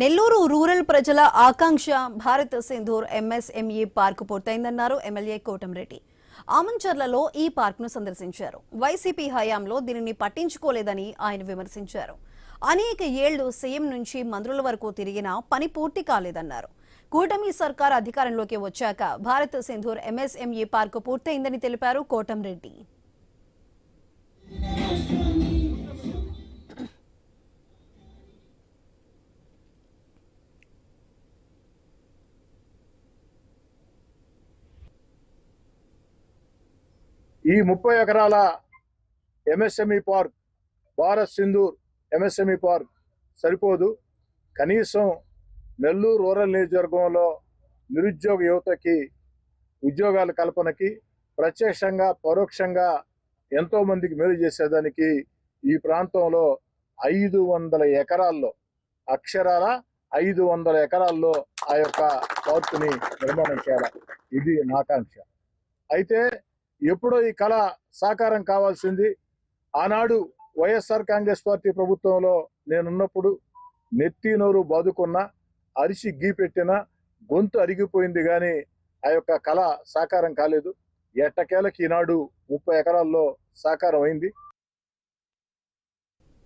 Nellore rural ప్రజల ఆకాంక్ష Bharat Sindoor MSME park పూర్తయిందన్నారు ఎమ్మెల్యే కోటంరెడ్డి. ఆమంచర్లలో ఈ పార్క్ను సందర్శించారు. వైసీపీ హయాంలో దీనిని పట్టించుకోలేదని ఆయన విమర్శించారు. అనేక ఏళ్లు సీఎం నుంచి మంత్రుల వరకు తిరిగినా పని పూర్తి కాలేదన్నారు. కూటమి సర్కార్ అధికారంలోకి వచ్చాక భారత్ సింధూర్ ఎంఎస్ఎంఈ పార్క్ పూర్తయిందని తెలిపారు కోటంరెడ్డి. ఈ 30 ఎకరాల MSME park, Bharat Sindoor MSME park సరిపోదు. కనీసం నెల్లూరు రూరల్ నియోజకవర్గంలో నిరుద్యోగ యువతకి ఉద్యోగాల కల్పనకి, ప్రత్యక్షంగా పరోక్షంగా ఎంతో మందికి మేలు చేసేదానికి ఈ ప్రాంతంలో 500 ఎకరాల్లో, అక్షరాల 500 ఎకరాల్లో ఆ యొక్క పార్కుని నిర్మాణం చేయాలి. ఇది నా ఆకాంక్ష. అయితే ఎప్పుడో ఈ కళ సాకారం కావాల్సింది. ఆనాడు వైఎస్ఆర్ కాంగ్రెస్ పార్టీ ప్రభుత్వంలో నేనున్నప్పుడు నెత్తి నోరు బాదుకున్న, అరిసి గీపెట్టిన, గొంతు అరిగిపోయింది, కానీ ఆ యొక్క కళ సాకారం కాలేదు. ఎట్టకేలకి ఈనాడు 30 ఎకరాల్లో సాకారం అయింది.